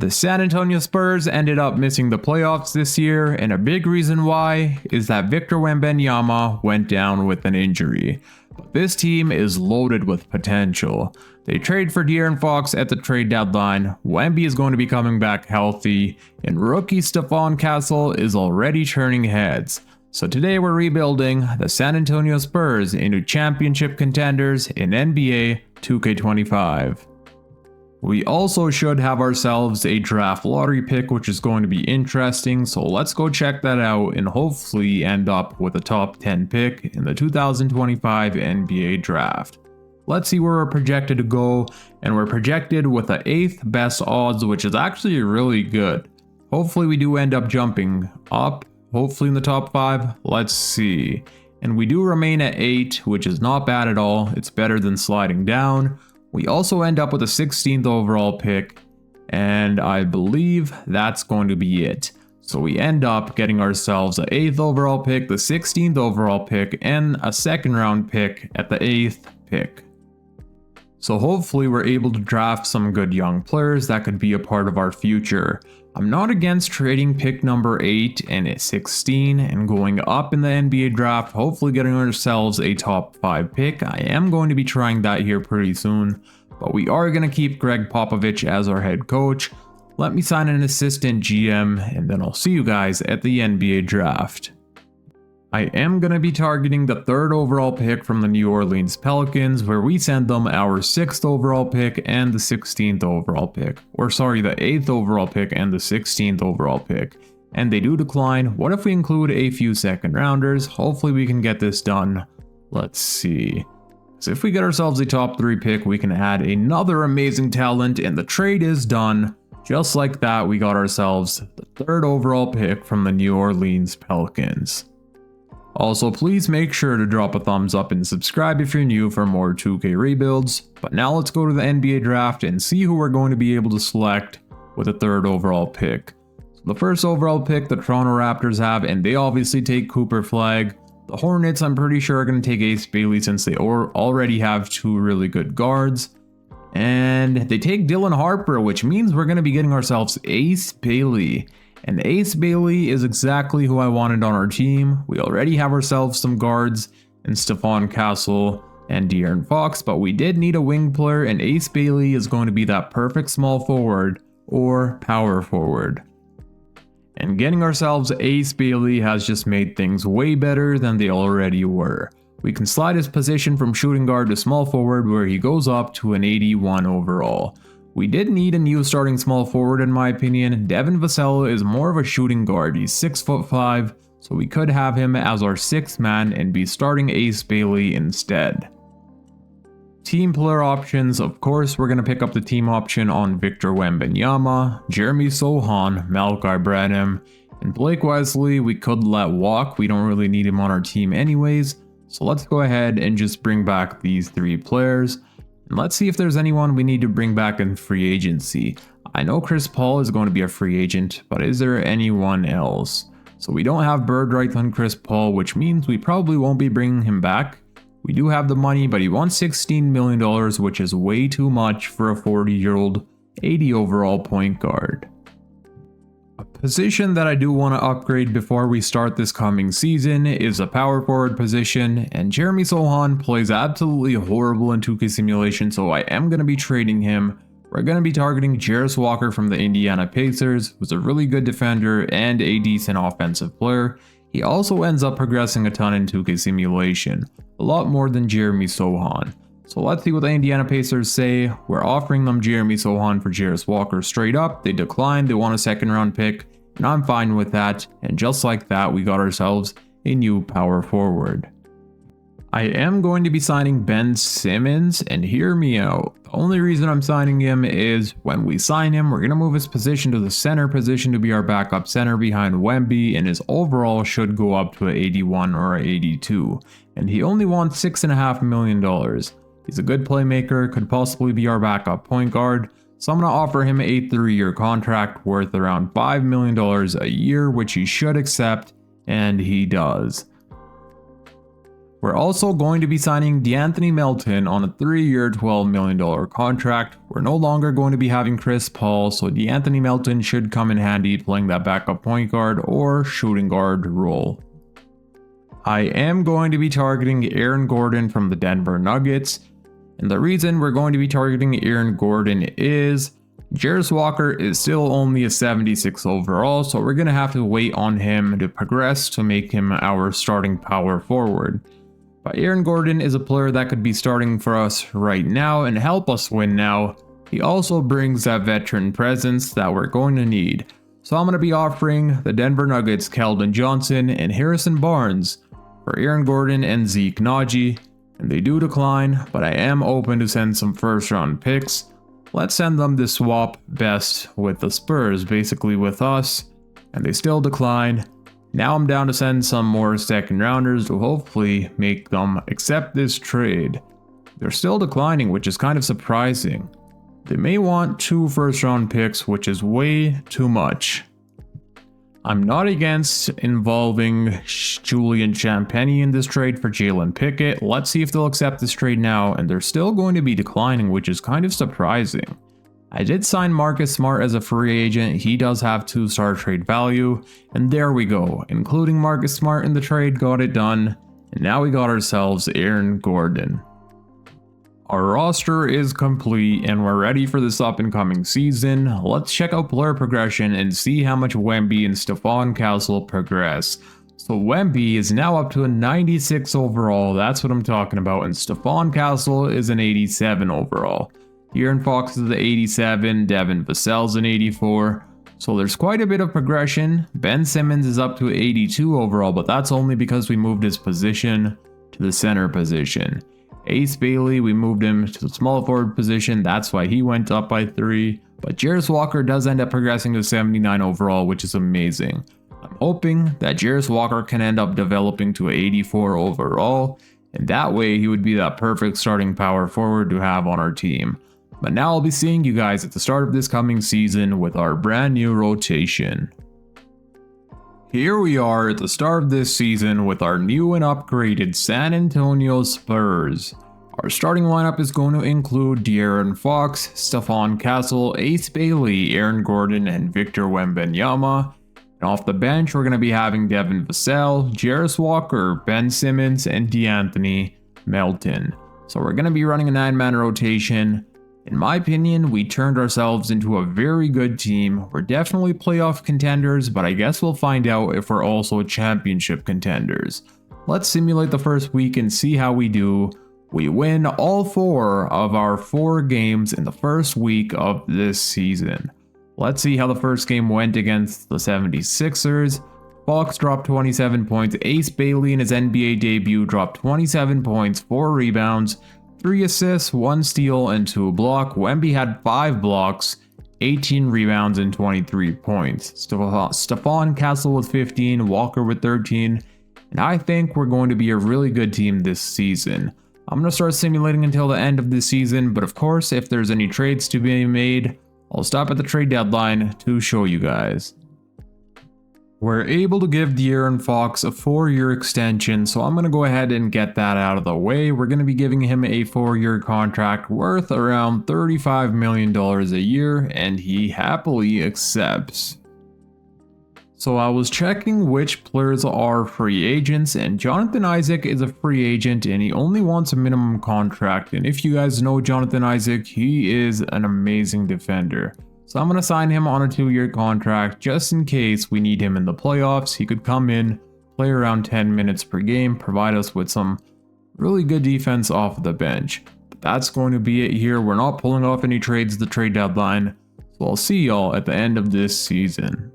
The San Antonio Spurs ended up missing the playoffs this year, and a big reason why is that Victor Wembanyama went down with an injury. But this team is loaded with potential. They trade for De'Aaron Fox at the trade deadline, Wemby is going to be coming back healthy, and rookie Stephon Castle is already turning heads. So today we're rebuilding the San Antonio Spurs into championship contenders in NBA 2K25. We also should have ourselves a draft lottery pick, which is going to be interesting, so let's go check that out and hopefully end up with a top 10 pick in the 2025 NBA draft. Let's see where we're projected to go, and we're projected with the 8th best odds, which is actually really good. Hopefully we do end up jumping up, hopefully in the top 5, let's see. And we do remain at 8, which is not bad at all, it's better than sliding down. We also end up with a 16th overall pick, and I believe that's going to be it. So we end up getting ourselves an 8th overall pick, the 16th overall pick, and a 2nd round pick at the 8th pick. So hopefully we're able to draft some good young players that could be a part of our future. I'm not against trading pick number 8 and 16 and going up in the NBA draft, hopefully getting ourselves a top 5 pick. I am going to be trying that here pretty soon, but we are going to keep Greg Popovich as our head coach. Let me sign an assistant GM, and then I'll see you guys at the NBA draft. I am going to be targeting the 3rd overall pick from the New Orleans Pelicans, where we send them our 6th overall pick and the 16th overall pick. Or sorry, the 8th overall pick and the 16th overall pick. And they do decline. What if we include a few 2nd rounders? Hopefully we can get this done. Let's see. So if we get ourselves a top 3 pick, we can add another amazing talent, and the trade is done. Just like that, we got ourselves the 3rd overall pick from the New Orleans Pelicans. Also, please make sure to drop a thumbs up and subscribe if you're new for more 2K rebuilds. But now let's go to the NBA draft and see who we're going to be able to select with the 3rd overall pick. So the 1st overall pick the Toronto Raptors have, and they obviously take Cooper Flag. The Hornets I'm pretty sure are going to take Ace Bailey since they already have 2 really good guards. And they take Dylan Harper, which means we're going to be getting ourselves Ace Bailey. And Ace Bailey is exactly who I wanted on our team. We already have ourselves some guards in Stephon Castle and De'Aaron Fox, but we did need a wing player, and Ace Bailey is going to be that perfect small forward or power forward. And getting ourselves Ace Bailey has just made things way better than they already were. We can slide his position from shooting guard to small forward, where he goes up to an 81 overall. We did need a new starting small forward in my opinion. Devin Vassell is more of a shooting guard, he's 6'5", so we could have him as our 6th man and be starting Ace Bailey instead. Team player options, of course we're going to pick up the team option on Victor Wembanyama, Jeremy Sochan, Malachi Branham, and Blake Wesley we could let walk, we don't really need him on our team anyways, so let's go ahead and just bring back these 3 players. And let's see if there's anyone we need to bring back in free agency. I know Chris Paul is going to be a free agent, but is there anyone else? So we don't have bird rights on Chris Paul, which means we probably won't be bringing him back. We do have the money, but he wants $16 million, which is way too much for a 40-year-old 80 overall point guard. A position that I do want to upgrade before we start this coming season is a power forward position, and Jeremy Sochan plays absolutely horrible in 2K simulation, so I am going to be trading him. We're going to be targeting Jarris Walker from the Indiana Pacers, who's a really good defender and a decent offensive player. He also ends up progressing a ton in 2K simulation, a lot more than Jeremy Sochan. So let's see what the Indiana Pacers say. We're offering them Jeremy Sochan for Jarris Walker straight up. They declined, they want a 2nd round pick, and I'm fine with that. And just like that, we got ourselves a new power forward. I am going to be signing Ben Simmons, and hear me out. The only reason I'm signing him is when we sign him, we're going to move his position to the center position to be our backup center behind Wemby, and his overall should go up to an 81 or an 82. And he only wants $6.5 million. He's a good playmaker, could possibly be our backup point guard, so I'm going to offer him a 3-year contract worth around $5 million a year, which he should accept, and he does. We're also going to be signing D'Anthony Melton on a 3-year, $12 million contract. We're no longer going to be having Chris Paul, so D'Anthony Melton should come in handy playing that backup point guard or shooting guard role. I am going to be targeting Aaron Gordon from the Denver Nuggets, and the reason we're going to be targeting Aaron Gordon is Jarace Walker is still only a 76 overall, so we're going to have to wait on him to progress to make him our starting power forward. But Aaron Gordon is a player that could be starting for us right now and help us win now. He also brings that veteran presence that we're going to need. So I'm going to be offering the Denver Nuggets Keldon Johnson and Harrison Barnes for Aaron Gordon and Zeke Naji, and they do decline, but I am open to send some first round picks. Let's send them to swap best with the Spurs, basically with us, and they still decline. Now I'm down to send some more second rounders to hopefully make them accept this trade. They're still declining, which is kind of surprising. They may want 2 first round picks, which is way too much. I'm not against involving Julian Champagnie in this trade for Jalen Pickett. Let's see if they'll accept this trade now, and they're still going to be declining, which is kind of surprising. I did sign Marcus Smart as a free agent. He does have 2-star trade value, and there we go. Including Marcus Smart in the trade, got it done, and now we got ourselves Aaron Gordon. Our roster is complete and we're ready for this up and coming season. Let's check out player progression and see how much Wemby and Stephon Castle progress. So Wemby is now up to a 96 overall, that's what I'm talking about, and Stephon Castle is an 87 overall. De'Aaron Fox is the 87, Devin Vassell's an 84. So there's quite a bit of progression. Ben Simmons is up to 82 overall, but that's only because we moved his position to the center position. Ace Bailey, we moved him to the small forward position, that's why he went up by 3. But Jarace Walker does end up progressing to 79 overall, which is amazing. I'm hoping that Jarace Walker can end up developing to 84 overall, and that way he would be that perfect starting power forward to have on our team. But now I'll be seeing you guys at the start of this coming season with our brand new rotation. Here we are at the start of this season with our new and upgraded San Antonio Spurs. Our starting lineup is going to include De'Aaron Fox, Stephon Castle, Ace Bailey, Aaron Gordon, and Victor Wembanyama. And off the bench, we're going to be having Devin Vassell, Jarace Walker, Ben Simmons, and D'Anthony Melton. So we're going to be running a 9-man rotation. In my opinion, we turned ourselves into a very good team. We're definitely playoff contenders, but I guess we'll find out if we're also championship contenders. Let's simulate the first week and see how we do. We win all 4 of our 4 games in the first week of this season. Let's see how the first game went against the 76ers. Fox dropped 27 points. Ace Bailey in his NBA debut dropped 27 points, 4 rebounds, 3 assists, 1 steal, and 2 blocks. Wemby had 5 blocks, 18 rebounds, and 23 points. Stephon Castle with 15, Walker with 13, and I think we're going to be a really good team this season. I'm going to start simulating until the end of the season, but of course, if there's any trades to be made, I'll stop at the trade deadline to show you guys. We're able to give De'Aaron Fox a 4-year extension, so I'm going to go ahead and get that out of the way. We're going to be giving him a 4-year contract worth around $35 million a year, and he happily accepts. So I was checking which players are free agents, and Jonathan Isaac is a free agent and he only wants a minimum contract. And if you guys know Jonathan Isaac, he is an amazing defender. So I'm going to sign him on a 2-year contract just in case we need him in the playoffs. He could come in, play around 10 minutes per game, provide us with some really good defense off of the bench. But that's going to be it here. We're not pulling off any trades at the trade deadline. So I'll see y'all at the end of this season.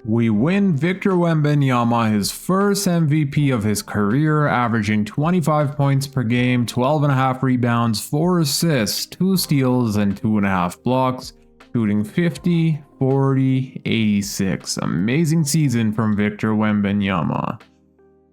We win Victor Wembanyama his first MVP of his career, averaging 25 points per game, 12.5 rebounds, 4 assists, 2 steals, and 2.5 blocks, shooting 50, 40, 86. Amazing season from Victor Wembanyama.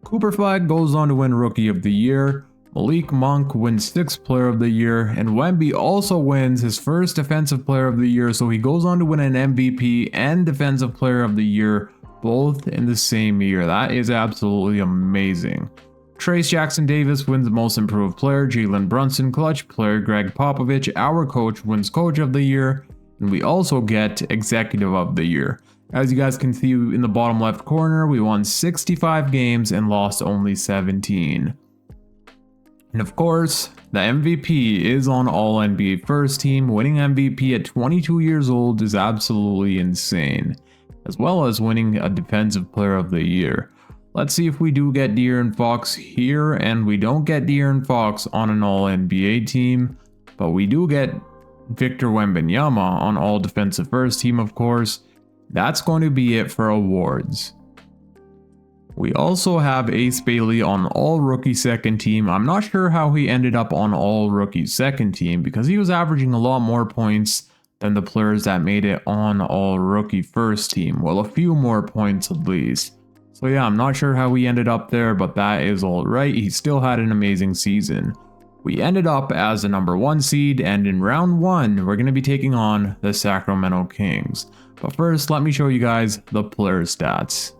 Cooper Flag goes on to win Rookie of the Year. Malik Monk wins 6th Player of the Year, and Wemby also wins his first Defensive Player of the Year, so he goes on to win an MVP and Defensive Player of the Year, both in the same year. That is absolutely amazing. Trace Jackson Davis wins Most Improved Player, Jalen Brunson Clutch Player, Greg Popovich, our coach, wins Coach of the Year, and we also get Executive of the Year. As you guys can see in the bottom left corner, we won 65 games and lost only 17. And of course, the MVP is on All NBA First Team. Winning MVP at 22 years old is absolutely insane, as well as winning a Defensive Player of the Year. Let's see if we do get De'Aaron Fox here, and we don't get De'Aaron Fox on an All-NBA team, but we do get Victor Wembanyama on All Defensive First Team, of course. That's going to be it for awards. We also have Ace Bailey on All Rookie Second Team. I'm not sure how he ended up on All Rookie Second Team because he was averaging a lot more points than the players that made it on All Rookie First Team. Well, a few more points at least. So yeah, I'm not sure how he ended up there, but that is alright. He still had an amazing season. We ended up as the number 1 seed, and in round 1, we're going to be taking on the Sacramento Kings. But first, let me show you guys the player stats.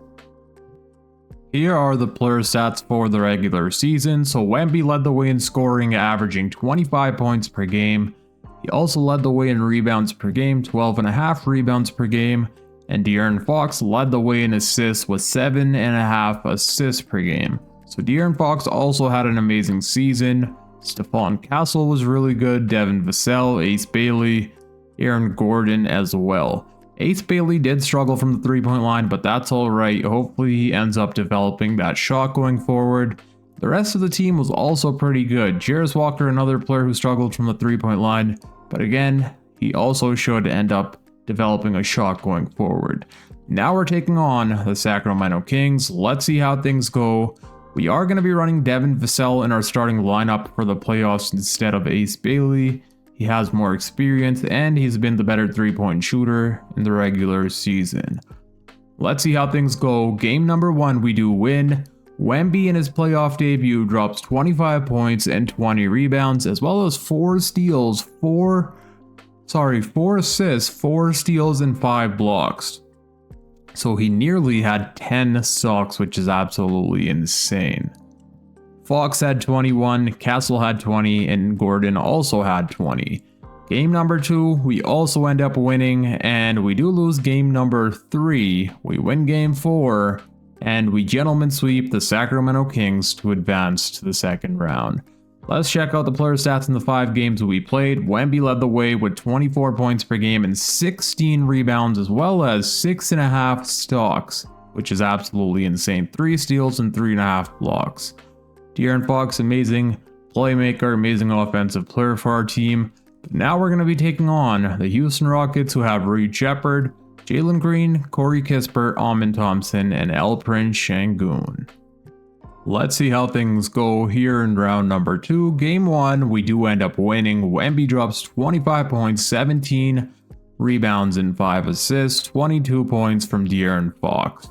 Here are the player stats for the regular season. So Wemby led the way in scoring, averaging 25 points per game. He also led the way in rebounds per game, 12.5 rebounds per game. And De'Aaron Fox led the way in assists with 7.5 assists per game. So De'Aaron Fox also had an amazing season. Stephon Castle was really good, Devin Vassell, Ace Bailey, Aaron Gordon as well. Ace Bailey did struggle from the 3-point line, but that's alright. Hopefully he ends up developing that shot going forward. The rest of the team was also pretty good. Jarris Walker, another player who struggled from the 3-point line, but again, he also should end up developing a shot going forward. Now we're taking on the Sacramento Kings. Let's see how things go. We are going to be running Devin Vassell in our starting lineup for the playoffs instead of Ace Bailey. He has more experience and he's been the better 3-point shooter in the regular season. Let's see how things go. Game number 1, we do win. Wemby in his playoff debut drops 25 points and 20 rebounds, as well as 4 steals, 4 assists, 4 steals, and 5 blocks. So he nearly had 10 stocks, which is absolutely insane. Fox had 21, Castle had 20, and Gordon also had 20. Game number 2, we also end up winning, and we do lose game number 3. We win game 4, and we gentlemen sweep the Sacramento Kings to advance to the second round. Let's check out the player stats in the 5 games we played. Wemby led the way with 24 points per game and 16 rebounds, as well as 6.5 stocks, which is absolutely insane. 3 steals and 3.5 blocks. De'Aaron Fox, amazing playmaker, amazing offensive player for our team. But now we're going to be taking on the Houston Rockets, who have Reed Shepherd, Jalen Green, Corey Kispert, Amin Thompson, and Alperen Şengün. Let's see how things go here in round number 2. Game 1, we do end up winning. Wemby drops 25 points, 17 rebounds, and 5 assists, 22 points from De'Aaron Fox.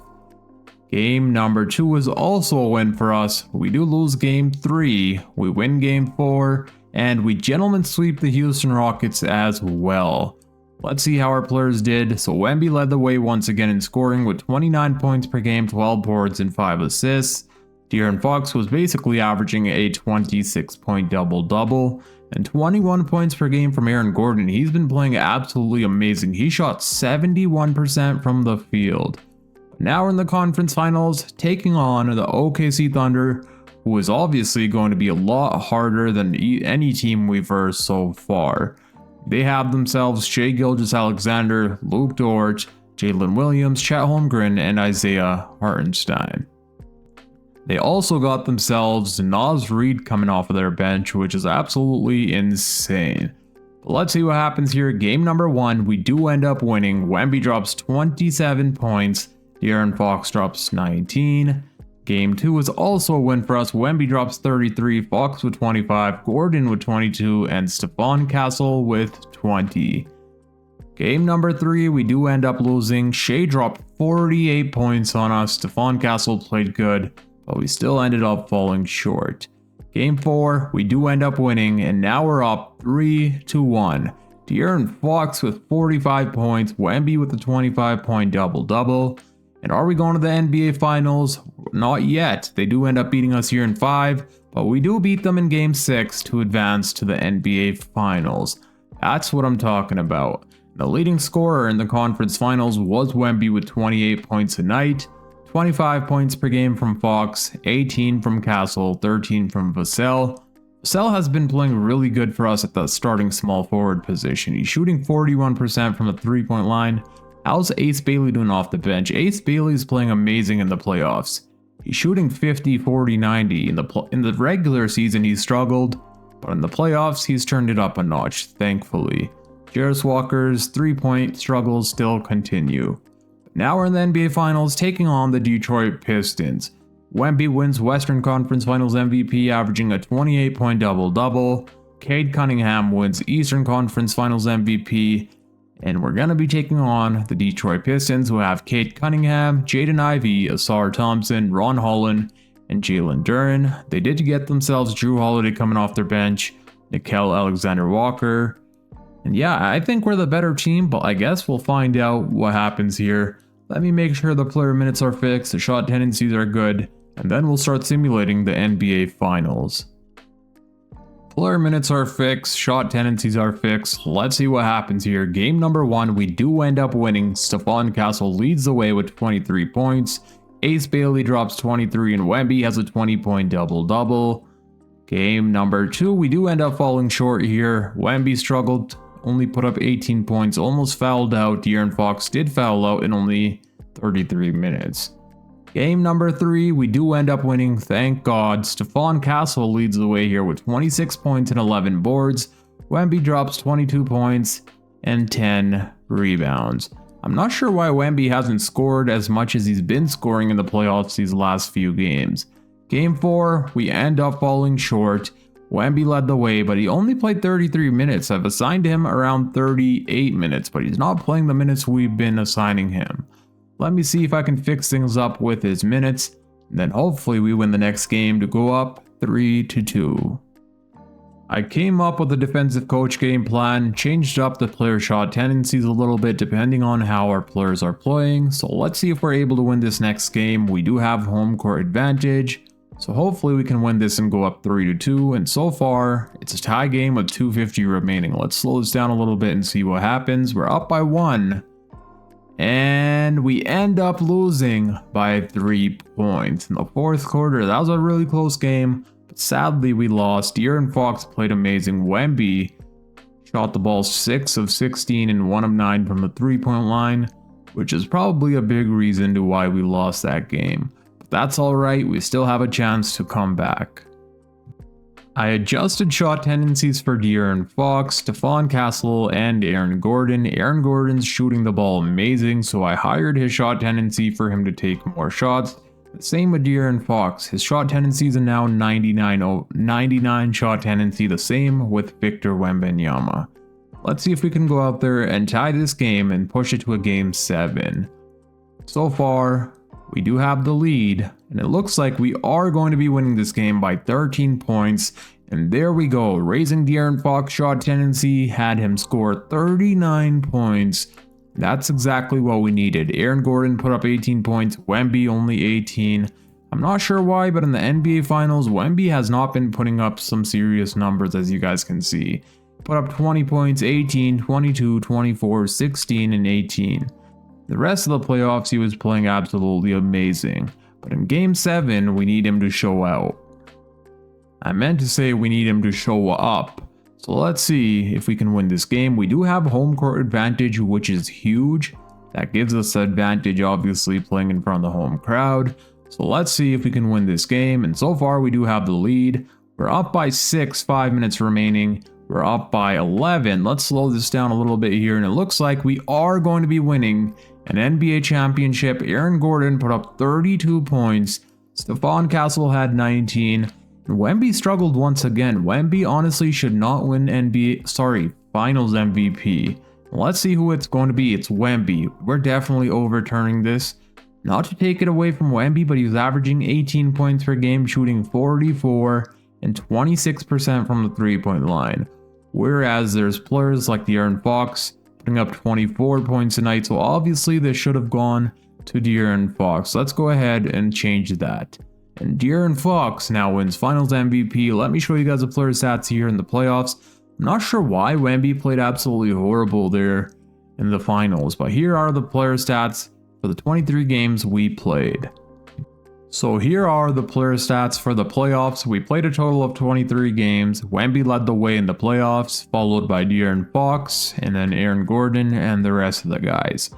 Game number 2 is also a win for us. We do lose game 3, we win game 4, and we gentlemen sweep the Houston Rockets as well. Let's see how our players did. So Wemby led the way once again in scoring with 29 points per game, 12 boards, and 5 assists. De'Aaron Fox was basically averaging a 26-point double-double, and 21 points per game from Aaron Gordon. He's been playing absolutely amazing. He shot 71% from the field. Now we're in the conference finals, taking on the OKC Thunder, who is obviously going to be a lot harder than any team we've versed so far. They have themselves Shai Gilgeous-Alexander, Luke Dort, Jalen Williams, Chet Holmgren, and Isaiah Hartenstein. They also got themselves Naz Reid coming off of their bench, which is absolutely insane. But let's see what happens here. Game number 1, we do end up winning. Wemby drops 27 points. De'Aaron Fox drops 19. Game 2 is also a win for us. Wemby drops 33, Fox with 25, Gordon with 22, and Stephon Castle with 20. Game number 3, we do end up losing. Shai dropped 48 points on us. Stephon Castle played good, but we still ended up falling short. Game 4, we do end up winning, and now we're up 3-1. De'Aaron Fox with 45 points, Wemby with a 25-point double-double, And are we going to the NBA Finals? Not yet. They do end up beating us here in 5, but we do beat them in Game 6 to advance to the NBA Finals. That's what I'm talking about. The leading scorer in the conference finals was Wemby with 28 points a night, 25 points per game from Fox, 18 from Castle, 13 from Vassell. Vassell has been playing really good for us at the starting small forward position. He's shooting 41% from the 3-point line. How's Ace Bailey doing off the bench? Ace Bailey is playing amazing in the playoffs. He's shooting 50, 40, 90. In the regular season, he struggled, but in the playoffs, he's turned it up a notch, thankfully. Jarris Walker's 3-point struggles still continue. Now we're in the NBA Finals, taking on the Detroit Pistons. Wemby wins Western Conference Finals MVP, averaging a 28-point double-double. Cade Cunningham wins Eastern Conference Finals MVP. And we're going to be taking on the Detroit Pistons, who have Cade Cunningham, Jaden Ivey, Asar Thompson, Ron Holland, and Jalen Duren. They did get themselves Drew Holiday coming off their bench, Nickeil Alexander-Walker. And yeah, I think we're the better team, but I guess we'll find out what happens here. Let me make sure the player minutes are fixed, the shot tendencies are good, and then we'll start simulating the NBA Finals. Player minutes are fixed, shot tendencies are fixed. Let's see what happens here. Game number 1, we do end up winning. Stephon Castle leads the way with 23 points. Ace Bailey drops 23 and Wemby has a 20-point double-double. Game number 2, we do end up falling short here. Wemby struggled, only put up 18 points, almost fouled out. De'Aaron Fox did foul out in only 33 minutes. Game number 3, we do end up winning, thank God. Stephon Castle leads the way here with 26 points and 11 boards. Wemby drops 22 points and 10 rebounds. I'm not sure why Wemby hasn't scored as much as he's been scoring in the playoffs these last few games. Game 4, we end up falling short. Wemby led the way, but he only played 33 minutes. I've assigned him around 38 minutes, but he's not playing the minutes we've been assigning him. Let me see if I can fix things up with his minutes, and then hopefully we win the next game to go up 3-2. I came up with a defensive coach game plan, changed up the player shot tendencies a little bit depending on how our players are playing, so let's see if we're able to win this next game. We do have home court advantage, so hopefully we can win this and go up 3-2, and so far it's a tie game with 2:50 remaining. Let's slow this down a little bit and see what happens. We're up by 1. And we end up losing by 3 points in the 4th quarter. That was a really close game, but sadly we lost. De'Aaron Fox played amazing. Wemby shot the ball 6 of 16 and 1 of 9 from the 3-point line, which is probably a big reason to why we lost that game. But that's alright, we still have a chance to come back. I adjusted shot tendencies for De'Aaron Fox, Stephon Castle, and Aaron Gordon. Aaron Gordon's shooting the ball amazing, so I hired his shot tendency for him to take more shots. The same with De'Aaron Fox. His shot tendencies are now 99 shot tendency, the same with Victor Wembanyama. Let's see if we can go out there and tie this game and push it to a game 7. So far, we do have the lead, and it looks like we are going to be winning this game by 13 points. And there we go, raising De'Aaron Fox shot tendency, had him score 39 points. That's exactly what we needed. Aaron Gordon put up 18 points, Wemby only 18. I'm not sure why, but in the NBA Finals, Wemby has not been putting up some serious numbers, as you guys can see. Put up 20 points, 18, 22, 24, 16, and 18. The rest of the playoffs, he was playing absolutely amazing. But in Game 7, we need him to show out. I meant to say we need him to show up. So let's see if we can win this game. We do have home court advantage, which is huge. That gives us an advantage, obviously, playing in front of the home crowd. So let's see if we can win this game. And so far, we do have the lead. We're up by 6, 5 minutes remaining. We're up by 11. Let's slow this down a little bit here. And it looks like we are going to be winning an NBA championship. Aaron Gordon put up 32 points. Stephon Castle had 19. And Wemby struggled once again. Wemby honestly should not win Finals MVP. Let's see who it's going to be. It's Wemby. We're definitely overturning this. Not to take it away from Wemby, but he's averaging 18 points per game, shooting 44 and 26% from the 3-point line. Whereas there's players like De'Aaron Fox putting up 24 points a night, so obviously this should have gone to De'Aaron Fox. Let's go ahead and change that. And De'Aaron Fox now wins Finals MVP. Let me show you guys the player stats here in the playoffs. I'm not sure why Wemby played absolutely horrible there in the finals, but here are the player stats for the 23 games we played. So here are the player stats for the playoffs. We played a total of 23 games. Wemby led the way in the playoffs, followed by De'Aaron Fox, and then Aaron Gordon, and the rest of the guys.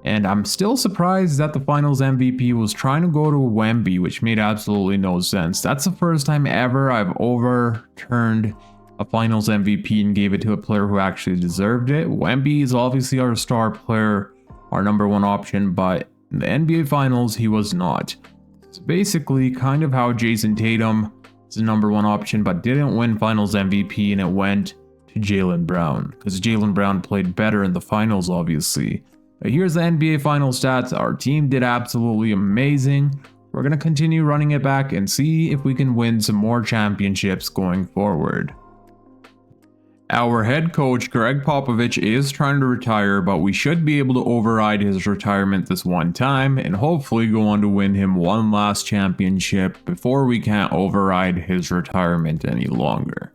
And I'm still surprised that the Finals MVP was trying to go to Wemby, which made absolutely no sense. That's the first time ever I've overturned a Finals MVP and gave it to a player who actually deserved it. Wemby is obviously our star player, our #1 option, but in the NBA Finals, he was not. It's basically kind of how Jason Tatum is the #1 option, but didn't win Finals MVP, and it went to Jaylen Brown, because Jaylen Brown played better in the Finals, obviously. But here's the NBA Finals stats. Our team did absolutely amazing. We're going to continue running it back and see if we can win some more championships going forward. Our head coach, Greg Popovich, is trying to retire, but we should be able to override his retirement this one time and hopefully go on to win him one last championship before we can't override his retirement any longer.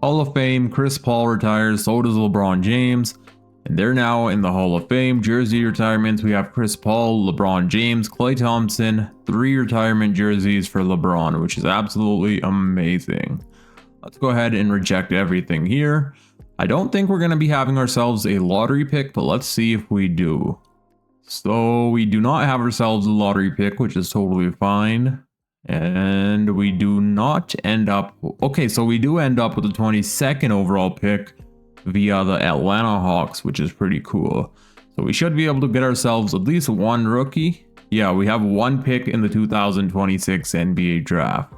Hall of Fame, Chris Paul retires, so does LeBron James, and they're now in the Hall of Fame. Jersey retirements, we have Chris Paul, LeBron James, Klay Thompson, 3 retirement jerseys for LeBron, which is absolutely amazing. Let's go ahead and reject everything here. I don't think we're going to be having ourselves a lottery pick, but let's see if we do. So we do not have ourselves a lottery pick, which is totally fine. And we do not end up... Okay, so we do end up with the 22nd overall pick via the Atlanta Hawks, which is pretty cool. So we should be able to get ourselves at least one rookie. Yeah, we have 1 pick in the 2026 NBA draft.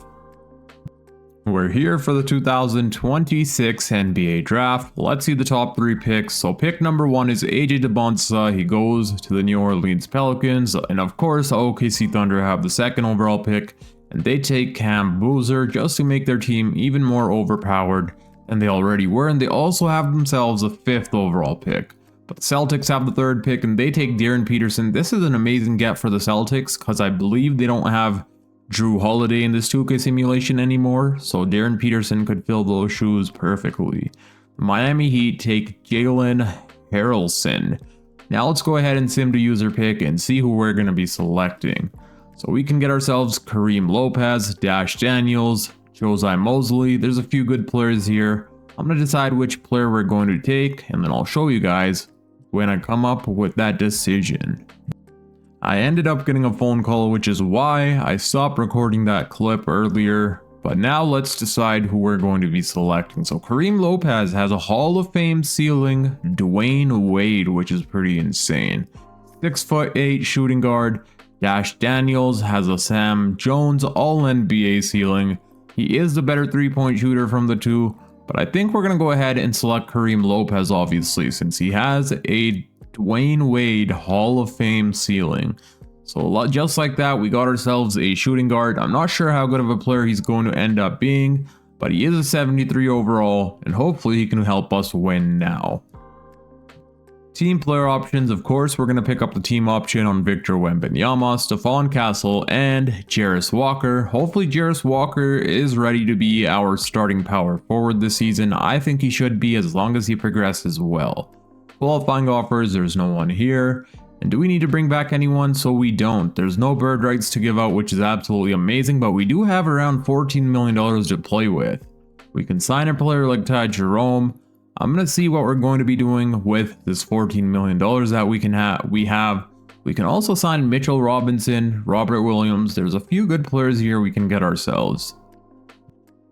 We're here for the 2026 NBA draft. Let's see the top 3 picks. So pick #1 is AJ DeBonsa. He goes to the New Orleans Pelicans. And of course, the OKC Thunder have the 2nd overall pick. And they take Cam Boozer just to make their team even more overpowered than they already were. And they also have themselves a 5th overall pick. But the Celtics have the 3rd pick and they take Darren Peterson. This is an amazing get for the Celtics because I believe they don't have Drew Holiday in this 2K simulation anymore, so Darren Peterson could fill those shoes perfectly. Miami Heat take Jalen Harrelson. Now let's go ahead and sim to user pick and see who we're going to be selecting. So we can get ourselves Kareem Lopez, Dash Daniels, Josiah Mosley. There's a few good players here. I'm going to decide which player we're going to take, and then I'll show you guys when I come up with that decision. I ended up getting a phone call, which is why I stopped recording that clip earlier. But now let's decide who we're going to be selecting. So Kareem Lopez has a Hall of Fame ceiling, Dwayne Wade, which is pretty insane. 6'8" shooting guard. Dash Daniels has a Sam Jones All-NBA ceiling. He is the better 3-point shooter from the two, but I think we're going to go ahead and select Kareem Lopez, obviously, since he has a Dwayne Wade Hall of Fame ceiling. So just like that, we got ourselves a shooting guard. I'm not sure how good of a player he's going to end up being, but he is a 73 overall, and hopefully he can help us win now. Team player options, of course, we're going to pick up the team option on Victor Wembanyama, Stephon Castle, and Jarris Walker. Hopefully Jarris Walker is ready to be our starting power forward this season. I think he should be, as long as he progresses well. Qualifying offers, there's no one here. And do we need to bring back anyone? So we don't. There's no bird rights to give out, which is absolutely amazing, but we do have around $14 million to play with. We can sign a player like Ty Jerome. I'm going to see what we're going to be doing with this $14 million that we have. We can also sign Mitchell Robinson, Robert Williams. There's a few good players here we can get ourselves.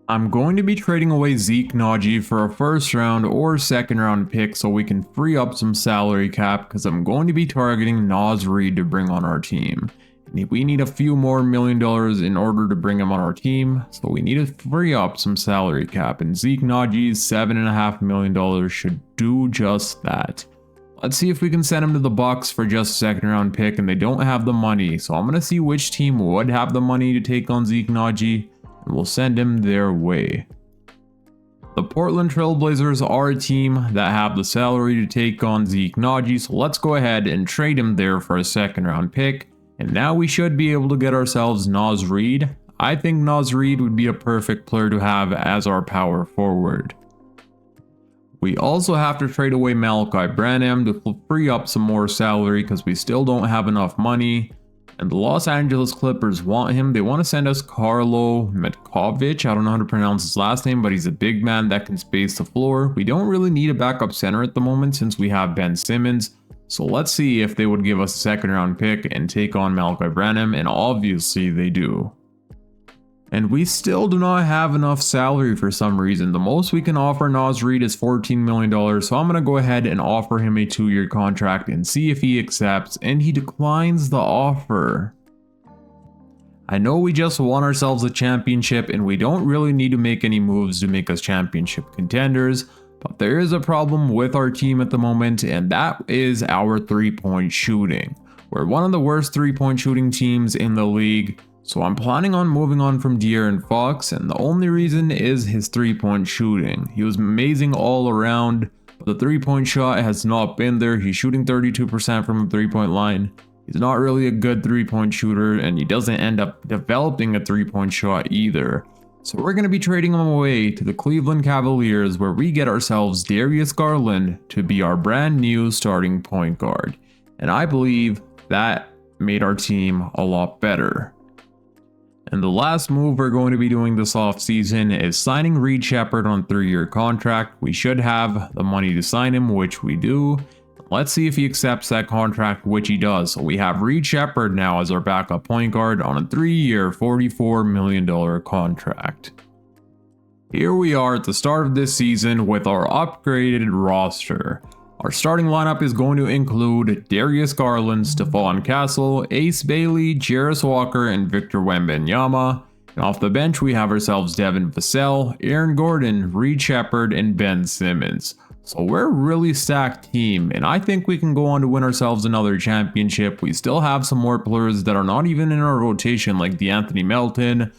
I'm going to be trading away Zeke Naji for a 1st round or 2nd round pick so we can free up some salary cap, because I'm going to be targeting Naz Reid to bring on our team. And we need a few more $1 million in order to bring him on our team, so we need to free up some salary cap, and Zeke Naji's $7.5 million should do just that. Let's see if we can send him to the Bucks for just a 2nd round pick, and they don't have the money, so I'm going to see which team would have the money to take on Zeke Naji, and we'll send him their way. The Portland Trail Blazers are a team that have the salary to take on Zeke Naji, so let's go ahead and trade him there for a second round pick. And now we should be able to get ourselves Naz Reid. I think Naz Reid would be a perfect player to have as our power forward. We also have to trade away Malachi Branham to free up some more salary because we still don't have enough money. And the Los Angeles Clippers want him. They want to send us Carlo Metkovic. I don't know how to pronounce his last name, but he's a big man that can space the floor. We don't really need a backup center at the moment since we have Ben Simmons. So let's see if they would give us a second round pick and take on Malachi Branham, and obviously they do. And we still do not have enough salary for some reason. The most we can offer Naz Reid is $14 million, so I'm going to go ahead and offer him a 2-year contract and see if he accepts, and he declines the offer. I know we just won ourselves a championship and we don't really need to make any moves to make us championship contenders, but there is a problem with our team at the moment, and that is our 3-point shooting. We're one of the worst 3-point shooting teams in the league. So I'm planning on moving on from De'Aaron Fox, and the only reason is his 3-point shooting. He was amazing all around, but the 3-point shot has not been there. He's shooting 32% from the 3-point line. He's not really a good 3-point shooter, and he doesn't end up developing a 3-point shot either. So we're going to be trading him away to the Cleveland Cavaliers, where we get ourselves Darius Garland to be our brand new starting point guard. And I believe that made our team a lot better. And the last move we're going to be doing this offseason is signing Reed Sheppard on a 3-year contract. We should have the money to sign him, which we do. Let's see if he accepts that contract, which he does. So we have Reed Sheppard now as our backup point guard on a 3-year, $44 million contract. Here we are at the start of this season with our upgraded roster. Our starting lineup is going to include Darius Garland, Stephon Castle, Ace Bailey, Jarris Walker, and Victor Wembanyama. And off the bench, we have ourselves Devin Vassell, Aaron Gordon, Reed Sheppard, and Ben Simmons. So we're a really stacked team, and I think we can go on to win ourselves another championship. We still have some more players that are not even in our rotation, like DeAnthony Melton,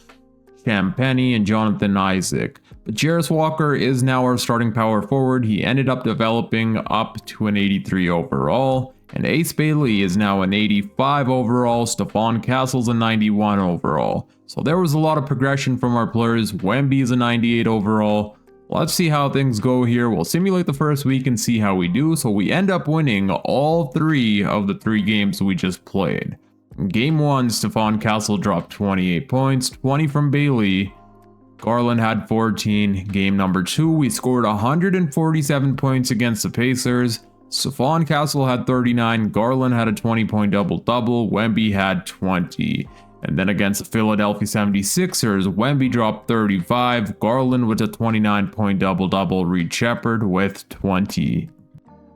Cam Penny, and Jonathan Isaac. But Jarris Walker is now our starting power forward. He ended up developing up to an 83 overall. And Ace Bailey is now an 85 overall. Stephon Castle's a 91 overall. So there was a lot of progression from our players. Wemby is a 98 overall. Let's see how things go here. We'll simulate the first week and see how we do. So we end up winning all 3 of the 3 games we just played. In Game 1, Stephon Castle dropped 28 points, 20 from Bailey. Garland had 14. Game number 2, we scored 147 points against the Pacers. Stephon Castle had 39. Garland had a 20-point double-double. Wemby had 20. And then against the Philadelphia 76ers, Wemby dropped 35. Garland with a 29-point double-double. Reed Sheppard with 20.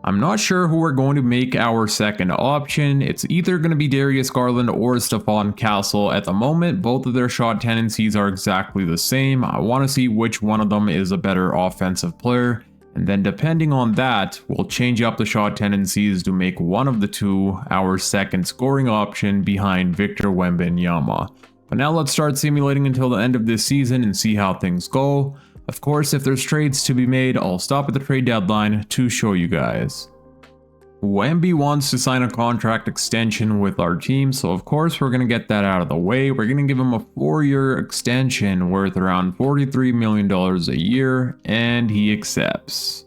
I'm not sure who we're going to make our second option. It's either going to be Darius Garland or Stephon Castle. At the moment, both of their shot tendencies are exactly the same. I want to see which one of them is a better offensive player. And then depending on that, we'll change up the shot tendencies to make one of the two our second scoring option behind Victor Wembanyama. But now let's start simulating until the end of this season and see how things go. Of course, if there's trades to be made, I'll stop at the trade deadline to show you guys. Wemby wants to sign a contract extension with our team, so of course we're going to get that out of the way. We're going to give him a 4-year extension worth around $43 million a year, and he accepts.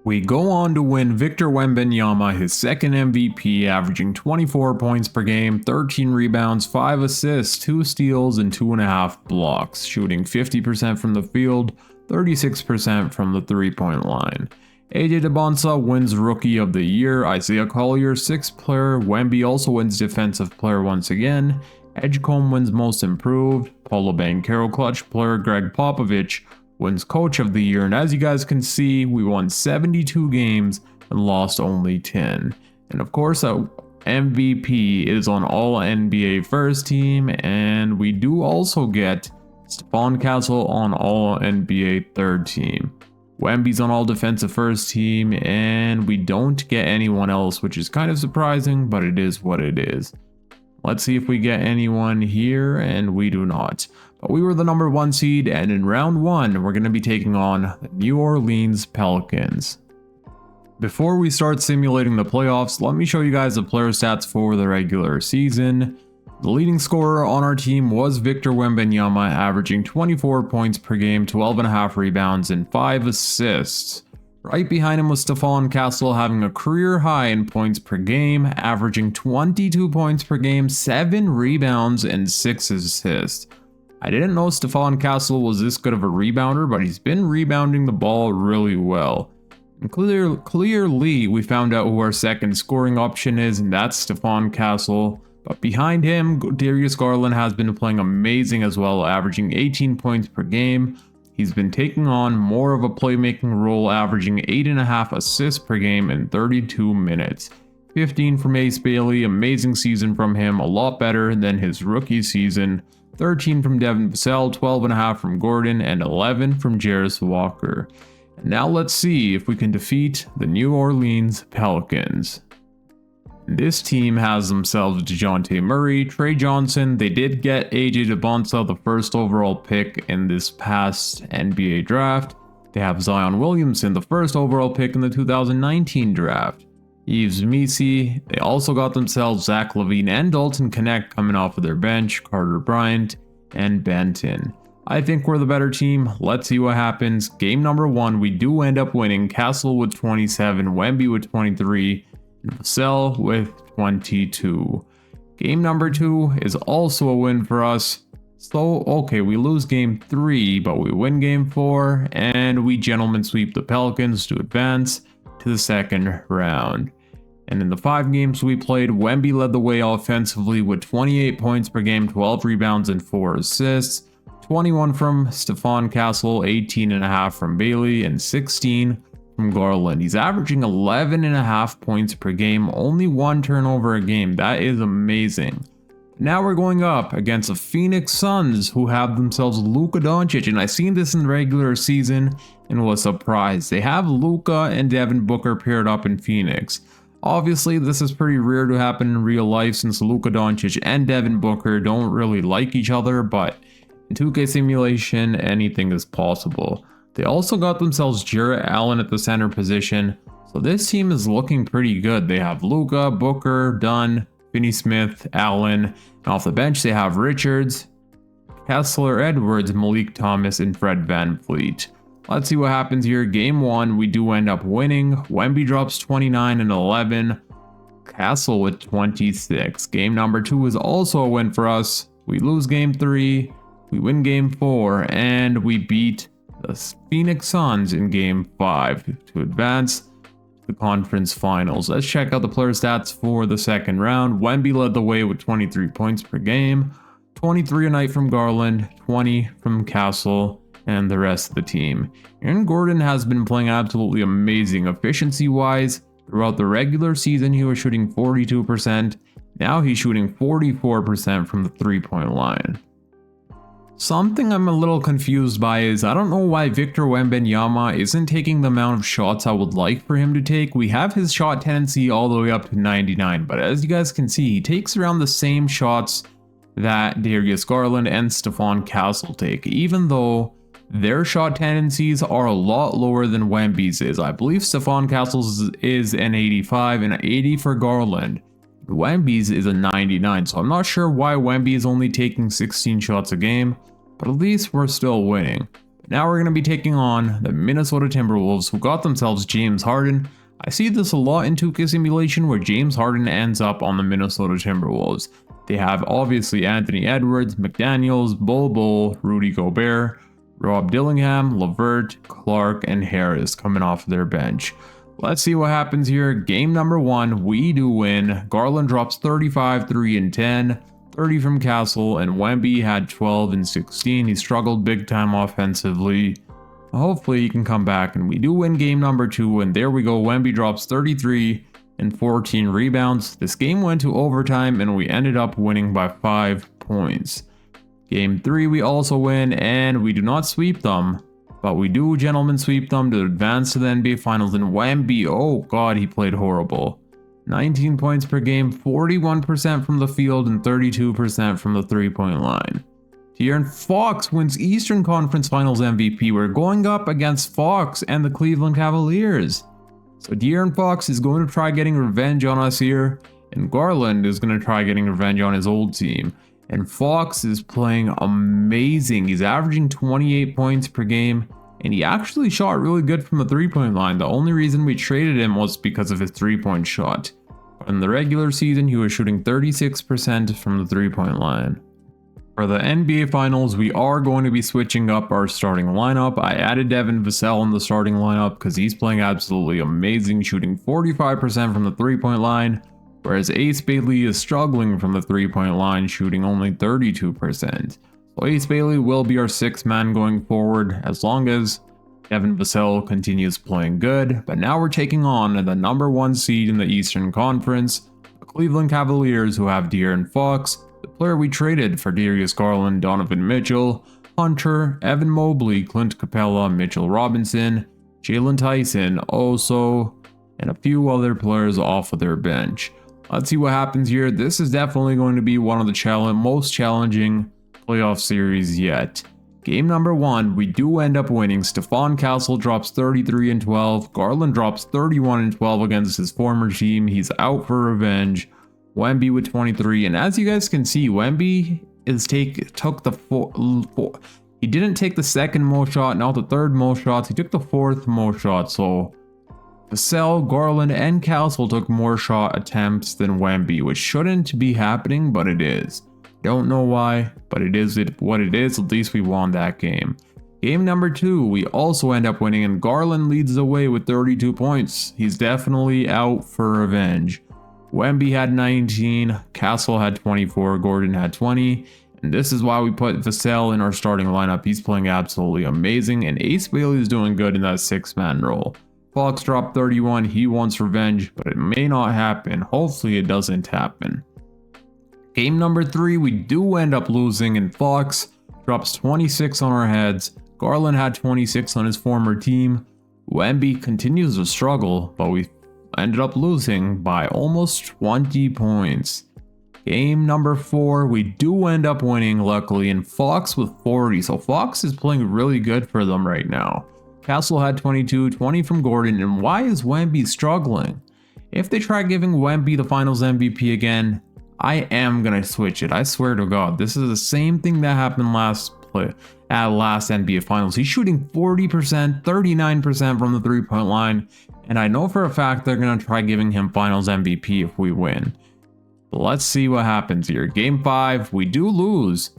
We go on to win Victor Wembanyama his second MVP, averaging 24 points per game, 13 rebounds, 5 assists, 2 steals, and 2.5 blocks, shooting 50% from the field, 36% from the 3-point line. AJ DeBonsa wins Rookie of the Year, Isaiah Collier 6th player, Wemby also wins Defensive Player once again, Edgecombe wins Most Improved, Paulo Banchero Clutch player Greg Popovich wins Coach of the Year, and as you guys can see, we won 72 games and lost only 10. And of course, our MVP is on All NBA First Team, and we do also get Stephon Castle on All NBA Third Team. Wemby's on All Defensive First Team, and we don't get anyone else, which is kind of surprising, but it is what it is. Let's see if we get anyone here, and we do not. But we were the number 1 seed, and in round 1, we're going to be taking on the New Orleans Pelicans. Before we start simulating the playoffs, let me show you guys the player stats for the regular season. The leading scorer on our team was Victor Wembanyama, averaging 24 points per game, 12.5 rebounds, and 5 assists. Right behind him was Stephon Castle, having a career high in points per game, averaging 22 points per game, 7 rebounds, and 6 assists. I didn't know Stephon Castle was this good of a rebounder, but he's been rebounding the ball really well. And clearly, we found out who our second scoring option is, and that's Stephon Castle. But behind him, Darius Garland has been playing amazing as well, averaging 18 points per game. He's been taking on more of a playmaking role, averaging 8.5 assists per game in 32 minutes. 15 from Ace Bailey, amazing season from him, a lot better than his rookie season. 13 from Devin Vassell, 12.5 from Gordon, and 11 from Jarris Walker. And now let's see if we can defeat the New Orleans Pelicans. This team has themselves DeJounte Murray, Trey Johnson. They did get AJ DeBonsa, the first overall pick in this past NBA draft. They have Zion Williamson, the first overall pick in the 2019 draft. Yves Missi. They also got themselves Zach LaVine and Dalton Connect coming off of their bench, Carter Bryant, and Benton. I think we're the better team. Let's see what happens. Game number 1, we do end up winning. Castle with 27, Wemby with 23, and Vassell with 22. Game number 2 is also a win for us. So, okay, we lose game 3, but we win game 4, and we gentlemen sweep the Pelicans to advance to the second round. And in the 5 games we played, Wemby led the way offensively with 28 points per game, 12 rebounds, and 4 assists. 21 from Stephon Castle, 18.5 from Bailey, and 16 from Garland. He's averaging 11.5 points per game, only 1 turnover a game. That is amazing. Now we're going up against the Phoenix Suns, who have themselves Luka Doncic, and I seen this in the regular season and was surprised. They have Luka and Devin Booker paired up in Phoenix. Obviously, this is pretty rare to happen in real life since Luka Doncic and Devin Booker don't really like each other, but in 2K simulation, anything is possible. They also got themselves Jarrett Allen at the center position, so this team is looking pretty good. They have Luka, Booker, Dunn, Finney Smith, Allen, and off the bench they have Richards, Kessler Edwards, Malik Thomas, and Fred VanVleet. Let's see what happens here. Game 1, we do end up winning. Wemby drops 29 and 11. Castle with 26. Game number 2 is also a win for us. We lose game 3. We win game 4. And we beat the Phoenix Suns in game 5 to advance to the conference finals. Let's check out the player stats for the second round. Wemby led the way with 23 points per game. 23 a night from Garland. 20 from Castle. And the rest of the team. Aaron Gordon has been playing absolutely amazing efficiency-wise. Throughout the regular season, he was shooting 42%. Now he's shooting 44% from the three-point line. Something I'm a little confused by is I don't know why Victor Wembanyama isn't taking the amount of shots I would like for him to take. We have his shot tendency all the way up to 99, but as you guys can see, he takes around the same shots that Darius Garland and Stephon Castle take, even though their shot tendencies are a lot lower than Wemby's is. I believe Stephon Castle's is an 85 and an 80 for Garland. Wemby's is a 99, so I'm not sure why Wemby is only taking 16 shots a game, but at least we're still winning. Now we're going to be taking on the Minnesota Timberwolves, who got themselves James Harden. I see this a lot in 2K simulation where James Harden ends up on the Minnesota Timberwolves. They have obviously Anthony Edwards, McDaniels, Bol, Rudy Gobert, Rob Dillingham, LeVert, Clark, and Harris coming off their bench. Let's see what happens here. Game number 1, we do win. Garland drops 35, 3 and 10, 30 from Castle, and Wemby had 12 and 16. He struggled big time offensively. Hopefully he can come back, and we do win game number 2, and there we go. Wemby drops 33 and 14 rebounds. This game went to overtime, and we ended up winning by 5 points. Game 3 we also win, and we do not sweep them, but we do gentlemen sweep them to advance to the NBA Finals. And Wemby, oh god, he played horrible. 19 points per game, 41% from the field, and 32% from the three-point line. De'Aaron Fox wins Eastern Conference Finals MVP. We're going up against Fox and the Cleveland Cavaliers. So De'Aaron Fox is going to try getting revenge on us here, and Garland is going to try getting revenge on his old team. And Fox is playing amazing. He's averaging 28 points per game, and he actually shot really good from the three-point line. The only reason we traded him was because of his three-point shot. In the regular season, he was shooting 36% from the three-point line. For the NBA Finals, we are going to be switching up our starting lineup. I added Devin Vassell in the starting lineup because he's playing absolutely amazing, shooting 45% from the three-point line, whereas Ace Bailey is struggling from the three-point line, shooting only 32%. So Ace Bailey will be our sixth man going forward as long as Devin Vassell continues playing good. But now we're taking on the number 1 seed in the Eastern Conference, the Cleveland Cavaliers, who have De'Aaron Fox, the player we traded for Darius Garland, Donovan Mitchell, Hunter, Evan Mobley, Clint Capella, Mitchell Robinson, Jalen Tyson, Oso, and a few other players off of their bench. Let's see what happens here. This is definitely going to be one of the most challenging playoff series yet. Game number 1, we do end up winning. Stephon Castle drops 33 and 12. Garland drops 31 and 12 against his former team. He's out for revenge. Wemby with 23, and as you guys can see, Wemby took the he didn't take the second most shot, not the third most shots. He took the fourth most shots. So Vassell, Garland, and Castle took more shot attempts than Wemby, which shouldn't be happening, but it is. Don't know why, but it is what it is. At least we won that game. Game number 2, we also end up winning, and Garland leads the way with 32 points. He's definitely out for revenge. Wemby had 19, Castle had 24, Gordon had 20, and this is why we put Vassell in our starting lineup. He's playing absolutely amazing, and Ace Bailey is doing good in that 6-man role. Fox dropped 31, he wants revenge, but it may not happen. Hopefully it doesn't happen. Game number 3, we do end up losing, and Fox drops 26 on our heads. Garland had 26 on his former team. Wemby continues to struggle, but we ended up losing by almost 20 points. Game number 4, we do end up winning, luckily, and Fox with 40. So Fox is playing really good for them right now. Castle had 22, 20 from Gordon, and why is Wemby struggling? If they try giving Wemby the Finals MVP again, I am gonna switch it. I swear to God, this is the same thing that happened last NBA Finals. He's shooting 40%, 39% from the three-point line, and I know for a fact they're gonna try giving him Finals MVP if we win. But let's see what happens here. Game 5, we do lose.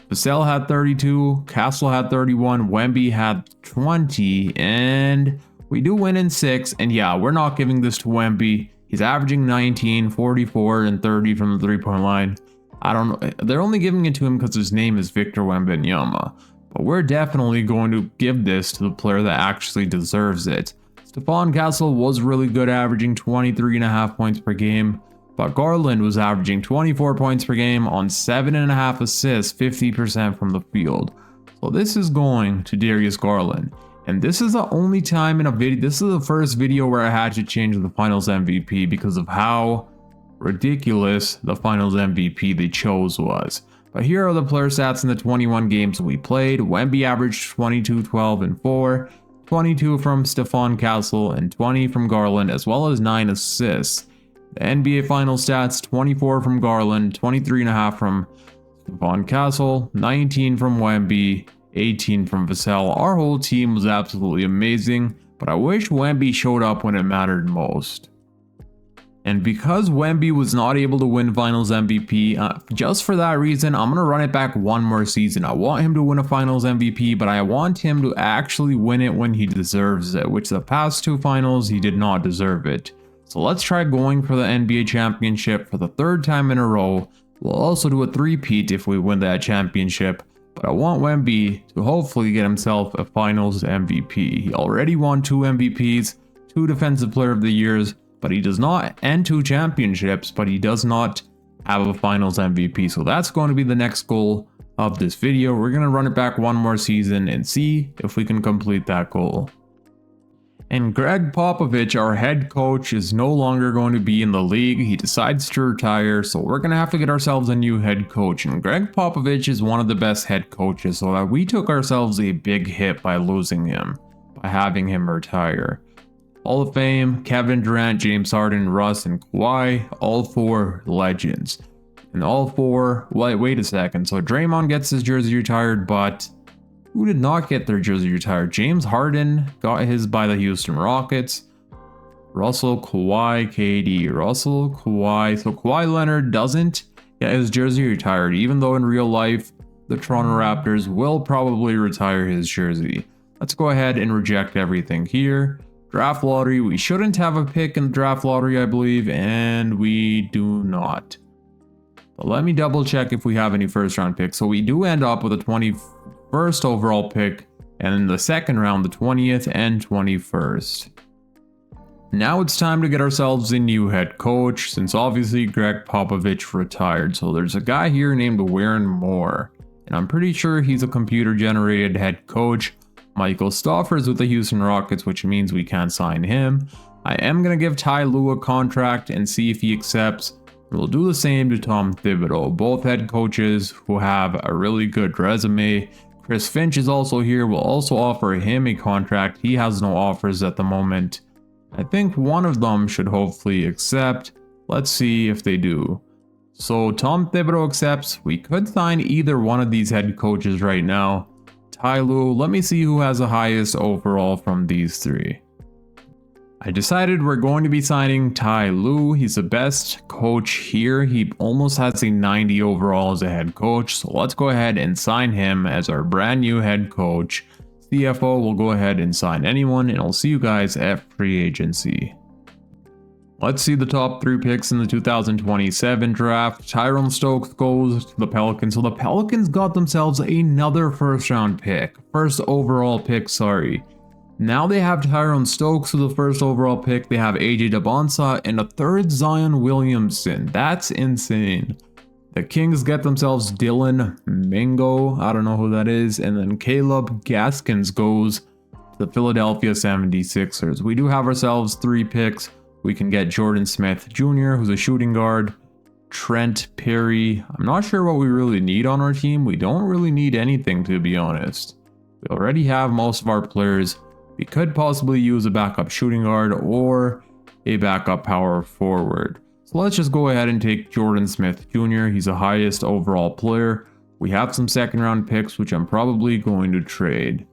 Vassell had 32, Castle had 31, Wemby had 20, and we do win in 6. And yeah, we're not giving this to Wemby. He's averaging 19, 44, and 30 from the three-point line. I don't know. They're only giving it to him because his name is Victor Wembanyama. But we're definitely going to give this to the player that actually deserves it. Stephon Castle was really good, averaging 23.5 points per game. But Garland was averaging 24 points per game on 7.5 assists, 50% from the field. So this is going to Darius Garland. And this is the only time in a video, this is the first video where I had to change the Finals MVP because of how ridiculous the Finals MVP they chose was. But here are the player stats in the 21 games we played. Wemby averaged 22, 12, and 4. 22 from Stephon Castle and 20 from Garland, as well as 9 assists. The NBA Finals stats, 24 from Garland, 23.5 from Stephon Castle, 19 from Wemby, 18 from Vassell. Our whole team was absolutely amazing, but I wish Wemby showed up when it mattered most. And because Wemby was not able to win Finals MVP, just for that reason, I'm going to run it back one more season. I want him to win a Finals MVP, but I want him to actually win it when he deserves it, which the past 2 finals, he did not deserve it. So let's try going for the NBA championship for the 3rd time in a row. We'll also do a 3-peat if we win that championship. But I want Wemby to hopefully get himself a Finals MVP. He already won 2 MVPs, 2 Defensive Player of the Years, but he does not, and 2 championships, but he does not have a Finals MVP. So that's going to be the next goal of this video. We're going to run it back one more season and see if we can complete that goal. And Greg Popovich, our head coach, is no longer going to be in the league. He decides to retire, so we're going to have to get ourselves a new head coach. And Greg Popovich is one of the best head coaches, so we took ourselves a big hit by losing him, by having him retire. Hall of Fame, Kevin Durant, James Harden, Russ, and Kawhi, all 4 legends. And all 4, wait a second, so Draymond gets his jersey retired, but who did not get their jersey retired? James Harden got his by the Houston Rockets. Russell, Kawhi, KD. Russell, Kawhi. So Kawhi Leonard doesn't get his jersey retired, even though in real life, the Toronto Raptors will probably retire his jersey. Let's go ahead and reject everything here. Draft lottery. We shouldn't have a pick in the draft lottery, I believe, and we do not. But let me double check if we have any first round picks. So we do end up with a 21st overall pick, and in the second round, the 20th and 21st. Now it's time to get ourselves a new head coach, since obviously Greg Popovich retired. So there's a guy here named Warren Moore, and I'm pretty sure he's a computer-generated head coach. Michael Stoffer's with the Houston Rockets, which means we can't sign him. I am going to give Ty Lue a contract and see if he accepts. We'll do the same to Tom Thibodeau, both head coaches who have a really good resume. Chris Finch is also here. We'll also offer him a contract. He has no offers at the moment. I think one of them should hopefully accept. Let's see if they do. So Tom Thibodeau accepts. We could sign either one of these head coaches right now. Ty Lue, let me see who has the highest overall from these 3. I decided we're going to be signing Ty Lue. He's the best coach here. He almost has a 90 overall as a head coach. So let's go ahead and sign him as our brand new head coach. CFO will go ahead and sign anyone, and I'll see you guys at free agency. Let's see the top 3 picks in the 2027 draft. Tyrone Stokes goes to the Pelicans. So the Pelicans got themselves another first overall pick, sorry. Now they have Tyrone Stokes with the first overall pick. They have AJ Debonsa and a 3rd Zion Williamson. That's insane. The Kings get themselves Dylan Mingo. I don't know who that is. And then Caleb Gaskins goes to the Philadelphia 76ers. We do have ourselves 3 picks. We can get Jordan Smith Jr., who's a shooting guard. Trent Perry. I'm not sure what we really need on our team. We don't really need anything, to be honest. We already have most of our players. We could possibly use a backup shooting guard or a backup power forward. So let's just go ahead and take Jordan Smith Jr. He's the highest overall player. We have some second round picks, which I'm probably going to trade.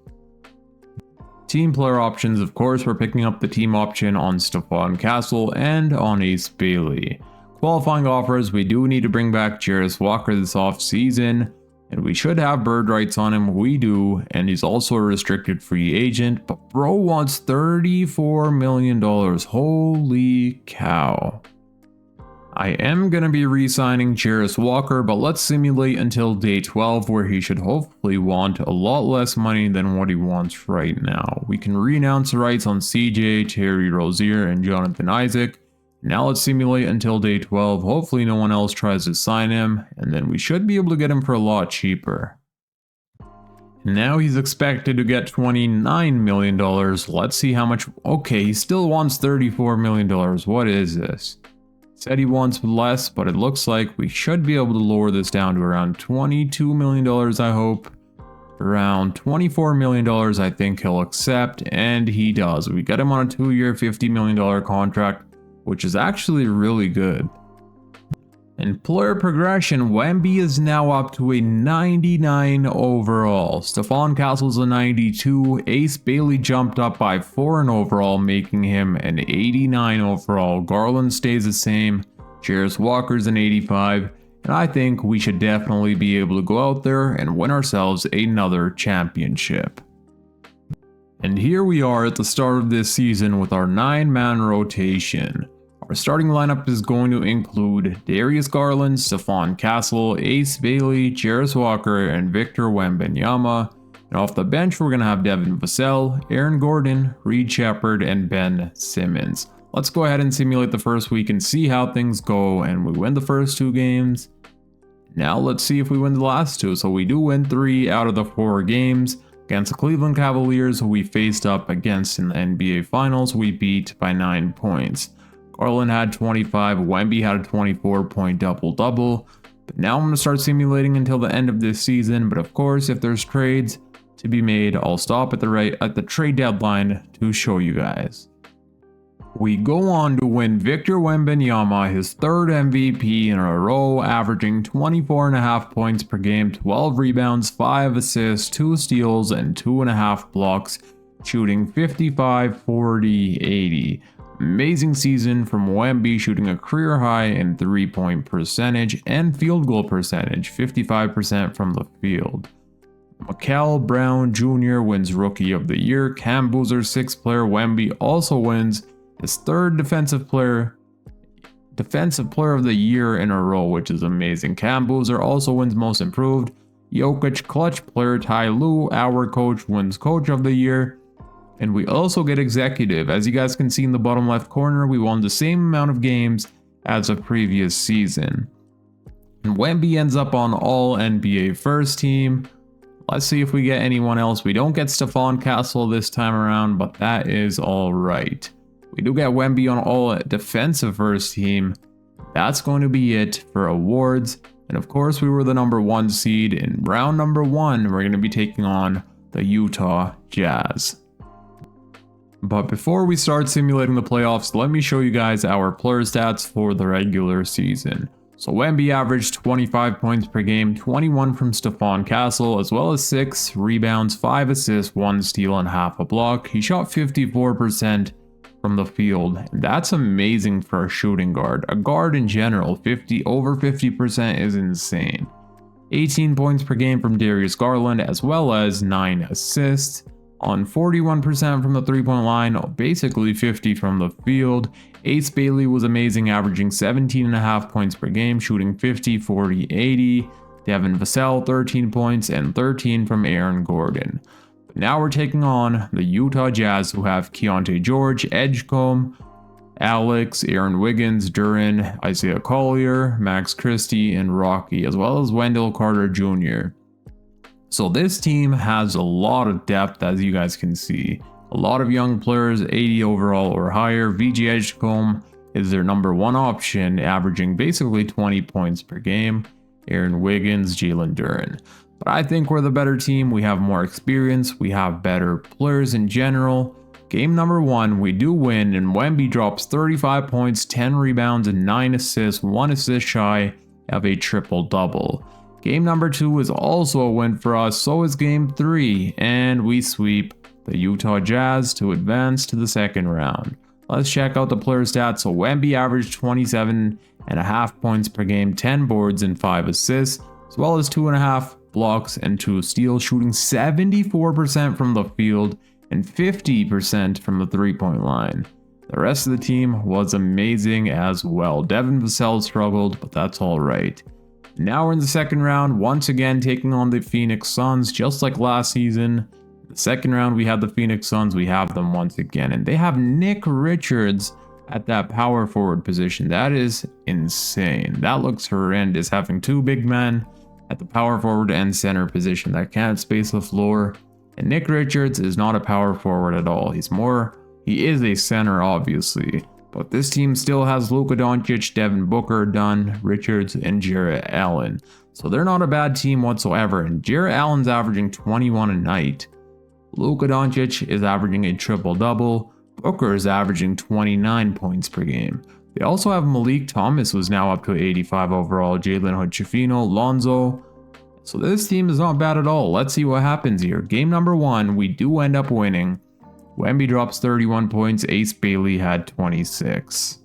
Team player options, of course, we're picking up the team option on Stephon Castle and on Ace Bailey. Qualifying offers, we do need to bring back Jarace Walker this offseason. And we should have bird rights on him. We do. And he's also a restricted free agent. But bro wants $34 million. Holy cow. I am going to be re-signing Jarace Walker, but let's simulate until day 12 where he should hopefully want a lot less money than what he wants right now. We can re-announce the rights on CJ, Terry Rozier, and Jonathan Isaac. Now let's simulate until day 12. Hopefully no one else tries to sign him, and then we should be able to get him for a lot cheaper. Now he's expected to get $29 million. Let's see how much. Okay, he still wants $34 million. What is this? Said he wants less, but it looks like we should be able to lower this down to around $22 million, I hope. Around $24 million, I think he'll accept, and he does. We got him on a 2-year, $50 million contract, which is actually really good. In player progression, Wemby is now up to a 99 overall. Stephon Castle's a 92. Ace Bailey jumped up by 4 in overall, making him an 89 overall. Garland stays the same. Jarace Walker's an 85. And I think we should definitely be able to go out there and win ourselves another championship. And here we are at the start of this season with our 9-man rotation. Our starting lineup is going to include Darius Garland, Stephon Castle, Ace Bailey, Jarace Walker, and Victor Wembanyama. And off the bench, we're going to have Devin Vassell, Aaron Gordon, Reed Shepherd, and Ben Simmons. Let's go ahead and simulate the first week and see how things go. And we win the first 2 games. Now let's see if we win the last 2. So we do win 3 out of the 4 games. Against the Cleveland Cavaliers, who we faced up against in the NBA Finals, we beat by 9 points. Garland had 25, Wemby had a 24-point double-double. But now I'm going to start simulating until the end of this season. But of course, if there's trades to be made, I'll stop at the trade deadline to show you guys. We go on to win Victor Wembanyama his third MVP in a row, averaging 24.5 points per game, 12 rebounds, 5 assists, 2 steals, and 2.5 blocks, shooting 55, 40, 80. Amazing season from Wemby, shooting a career high in 3-point percentage and field goal percentage, 55% from the field. Mikel Brown Jr. wins Rookie of the Year. Cam Boozer, 6th player. Wemby also wins his third Defensive Player of the Year in a row, which is amazing. Cam Boozer also wins Most Improved. Jokic Clutch Player. Ty Lue, our coach, wins Coach of the Year. And we also get Executive. As you guys can see in the bottom left corner, we won the same amount of games as the previous season. And Wemby ends up on All NBA First Team. Let's see if we get anyone else. We don't get Stephon Castle this time around, but that is all right. We do get Wemby on All Defensive First Team. That's going to be it for awards. And of course, we were the number 1 seed. In round number 1, we're going to be taking on the Utah Jazz. But before we start simulating the playoffs, let me show you guys our player stats for the regular season. So Wemby averaged 25 points per game, 21 from Stephon Castle, as well as 6 rebounds, 5 assists, 1 steal, and half a block. He shot 54% from the field. That's amazing for a shooting guard. A guard in general, over 50% is insane. 18 points per game from Darius Garland, as well as 9 assists. On 41% from the 3-point line, basically 50 from the field. Ace Bailey was amazing, averaging 17.5 points per game, shooting 50, 40, 80. Devin Vassell, 13 points, and 13 from Aaron Gordon. But now we're taking on the Utah Jazz, who have Keontae George, Edgecombe, Alex, Aaron Wiggins, Duran, Isaiah Collier, Max Christie, and Rocky, as well as Wendell Carter Jr. So this team has a lot of depth, as you guys can see. A lot of young players, 80 overall or higher. VJ Edgecombe is their number 1 option, averaging basically 20 points per game. Aaron Wiggins, Jalen Duren. But I think we're the better team. We have more experience. We have better players in general. Game number 1, we do win, and Wemby drops 35 points, 10 rebounds, and 9 assists, 1 assist shy of a triple-double. Game number 2 is also a win for us, so is game 3, and we sweep the Utah Jazz to advance to the second round. Let's check out the player stats. So Wemby averaged 27.5 points per game, 10 boards and 5 assists, as well as 2.5 blocks and 2 steals, shooting 74% from the field and 50% from the 3-point line. The rest of the team was amazing as well. Devin Vassell struggled, but that's all right. Now we're in the second round, once again taking on the Phoenix Suns, just like last season. The second round, we have the Phoenix Suns. We have them once again, and they have Nick Richards at that power forward position. That is insane. That looks horrendous, having 2 big men at the power forward and center position that can't space the floor. And Nick Richards is not a power forward at all. He is a center, obviously. But this team still has Luka Doncic, Devin Booker, Dunn, Richards, and Jarrett Allen. So they're not a bad team whatsoever. And Jarrett Allen's averaging 21 a night. Luka Doncic is averaging a triple-double. Booker is averaging 29 points per game. They also have Malik Thomas, who's now up to 85 overall, Jalen Hood-Schifino, Lonzo. So this team is not bad at all. Let's see what happens here. Game number 1, we do end up winning. Wemby drops 31 points, Ace Bailey had 26.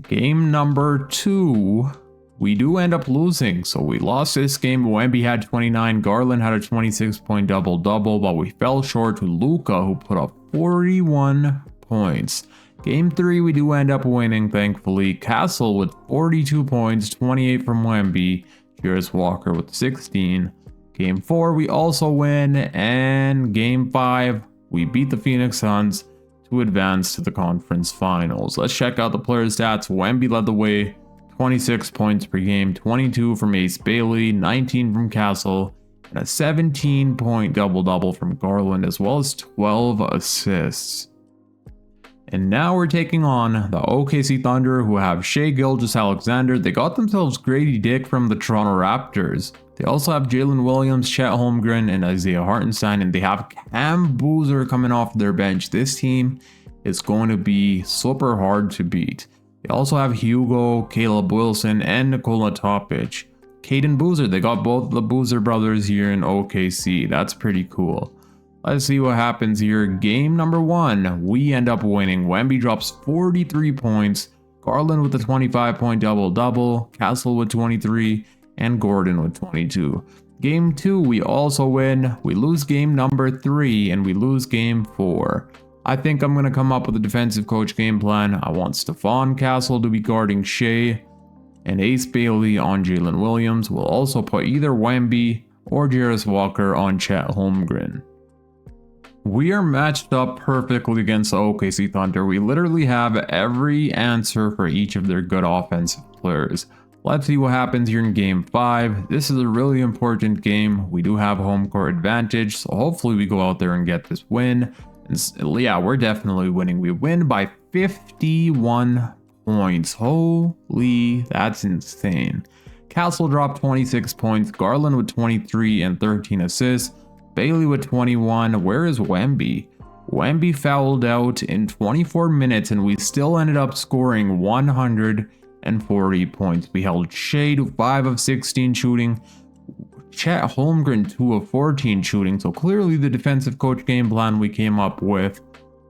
Game number 2, we do end up losing. So we lost this game. Wemby had 29, Garland had a 26-point double-double, but we fell short to Luka, who put up 41 points. Game 3, we do end up winning, thankfully. Castle with 42 points, 28 from Wemby. Jarris Walker with 16. Game 4, we also win. And Game 5, we beat the Phoenix Suns to advance to the conference finals. Let's check out the player stats. Wemby led the way, 26 points per game, 22 from Ace Bailey, 19 from Castle, and a 17-point double-double from Garland, as well as 12 assists. And now we're taking on the OKC Thunder, who have Shai Gilgeous-Alexander. They got themselves Grady Dick from the Toronto Raptors. They also have Jalen Williams, Chet Holmgren, and Isaiah Hartenstein, and they have Cam Boozer coming off their bench. This team is going to be super hard to beat. They also have Hugo, Caleb Wilson, and Nikola Topic. Caden Boozer, they got both the Boozer brothers here in OKC. That's pretty cool. Let's see what happens here. Game number 1, we end up winning. Wemby drops 43 points, Garland with a 25-point double-double, Castle with 23, and Gordon with 22. Game 2, we also win. We lose game number 3, and we lose game 4. I think I'm going to come up with a defensive coach game plan. I want Stephon Castle to be guarding Shai, and Ace Bailey on Jalen Williams. We'll also put either Wemby or Jarris Walker on Chet Holmgren. We are matched up perfectly against the OKC Thunder. We literally have every answer for each of their good offensive players. Let's see what happens here in game 5. This is a really important game. We do have home court advantage, so hopefully we go out there and get this win. And yeah, we're definitely winning. We win by 51 points. Holy, that's insane. Castle dropped 26 points, Garland with 23 and 13 assists, Bailey with 21. Where is Wemby? Wemby fouled out in 24 minutes and we still ended up scoring 140 points. We held Shai to 5 of 16 shooting, Chet Holmgren 2 of 14 shooting, so clearly the defensive coach game plan we came up with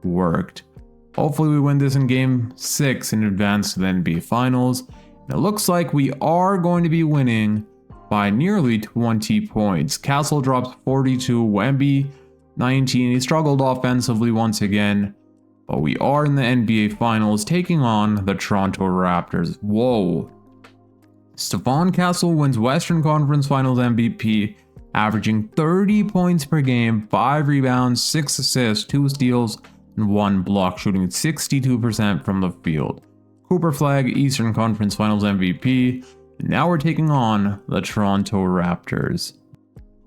worked. Hopefully we win this in game 6 and advance to the NBA Finals. And it looks like we are going to be winning by nearly 20 points. Castle drops 42, Wemby 19. He struggled offensively once again, but we are in the NBA Finals taking on the Toronto Raptors. Whoa. Stephon Castle wins Western Conference Finals MVP, averaging 30 points per game, 5 rebounds, 6 assists, 2 steals, and 1 block, shooting 62% from the field. Cooper Flag, Eastern Conference Finals MVP. And now we're taking on the Toronto Raptors,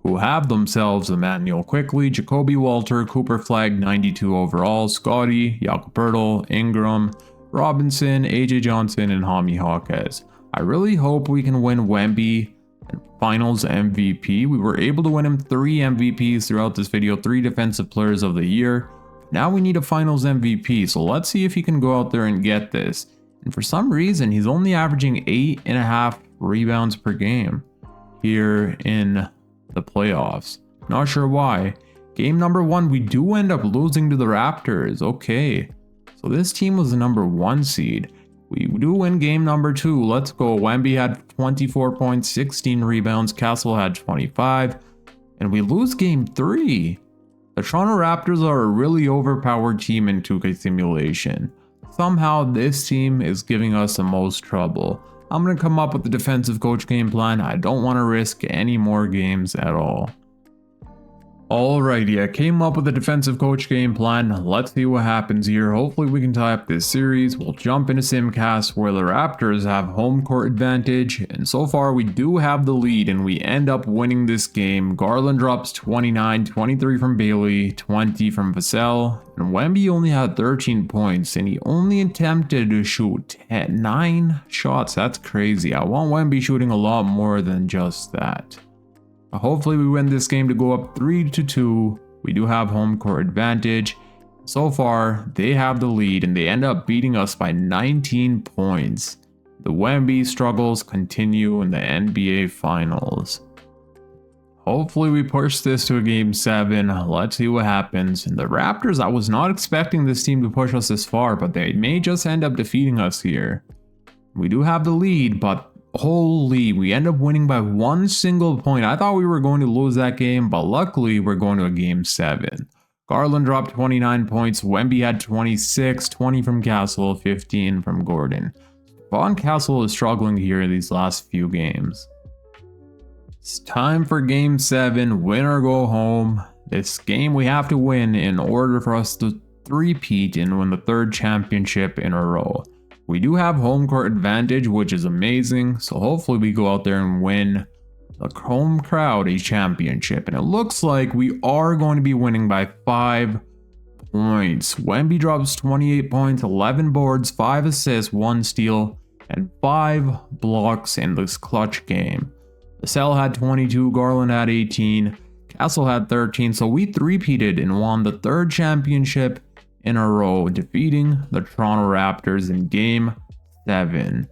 who have themselves Emmanuel Quickley, Jacoby Walter, Cooper Flag 92 overall, Scotty, Jakob Poeltl, Ingram, Robinson, AJ Johnson, and Jaime Jaquez. I really hope we can win Wemby and Finals MVP. We were able to win him 3 MVPs throughout this video, 3 Defensive Players of the Year. Now we need a Finals MVP, so let's see if he can go out there and get this. And for some reason, he's only averaging 8.5 rebounds per game here in the playoffs. Not sure why. Game number 1, we do end up losing to the Raptors. Okay, so this team was the number 1 seed. We do win game number 2. Let's go. Wemby had 24 points, 16 rebounds. Castle had 25. And we lose game 3. The Toronto Raptors are a really overpowered team in 2K simulation. Somehow this team is giving us the most trouble. I'm going to come up with the defensive coach game plan. I don't want to risk any more games at all. Alrighty, I came up with a defensive coach game plan. Let's see what happens here. Hopefully we can tie up this series. We'll jump into Simcast where the Raptors have home court advantage. And so far we do have the lead and we end up winning this game. Garland drops 29, 23 from Bailey, 20 from Vassell. And Wemby only had 13 points and he only attempted to shoot 9 shots. That's crazy. I want Wemby shooting a lot more than just that. Hopefully we win this game to go up 3-2. We do have home court advantage. So far, they have the lead and they end up beating us by 19 points. The Wemby struggles continue in the NBA Finals. Hopefully we push this to a game 7. Let's see what happens. And the Raptors, I was not expecting this team to push us this far, but they may just end up defeating us here. We do have the lead, but holy, we end up winning by 1 single point. I thought we were going to lose that game, but luckily we're going to a game 7. Garland dropped 29 points, Wemby had 26, 20 from Castle, 15 from Gordon. Von Castle is struggling here in these last few games. It's time for game 7, win or go home. This game we have to win in order for us to three-peat and win the 3rd championship in a row. We do have home court advantage, which is amazing, so hopefully we go out there and win the home crowd a championship. And it looks like we are going to be winning by 5 points. Wemby drops 28 points, 11 boards, 5 assists, 1 steal, and 5 blocks in this clutch game. Vassell had 22, Garland had 18, Castle had 13, so we three-peated and won the 3rd championship in a row, defeating the Toronto Raptors in Game 7.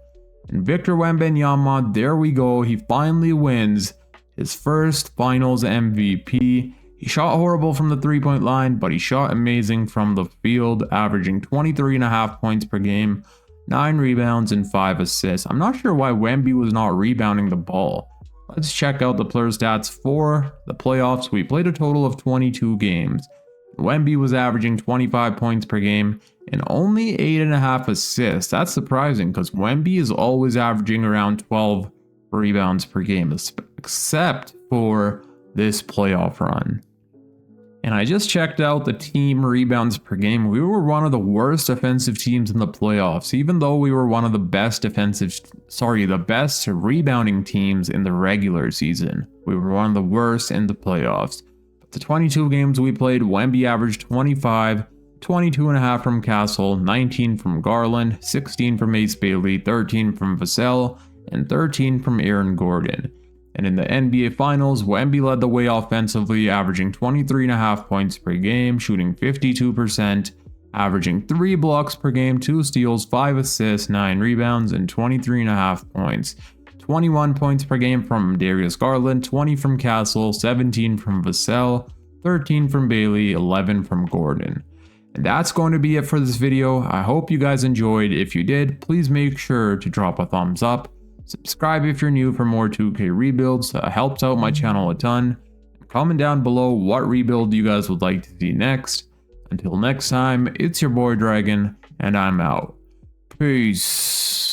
And Victor Wembanyama, there we go, he finally wins his first Finals MVP. He shot horrible from the three-point line, but he shot amazing from the field, averaging 23.5 points per game, 9 rebounds, and 5 assists. I'm not sure why Wemby was not rebounding the ball. Let's check out the player stats for the playoffs. We played a total of 22 games. Wemby was averaging 25 points per game and only 8.5 assists. That's surprising because Wemby is always averaging around 12 rebounds per game, except for this playoff run. And I just checked out the team rebounds per game. We were one of the worst offensive teams in the playoffs, even though we were one of the best the best rebounding teams in the regular season. We were one of the worst in the playoffs. But the 22 games we played, Wemby averaged 25, 22.5 from Castle, 19 from Garland, 16 from Ace Bailey, 13 from Vassell, and 13 from Aaron Gordon. And in the NBA Finals, Wemby led the way offensively, averaging 23.5 points per game, shooting 52%, averaging 3 blocks per game, 2 steals, 5 assists, 9 rebounds, and 23.5 points. 21 points per game from Darius Garland, 20 from Castle, 17 from Vassell, 13 from Bailey, 11 from Gordon. And that's going to be it for this video. I hope you guys enjoyed. If you did, please make sure to drop a thumbs up. Subscribe if you're new for more 2K rebuilds. That helps out my channel a ton. Comment down below what rebuild you guys would like to see next. Until next time, it's your boy Dragon, and I'm out. Peace.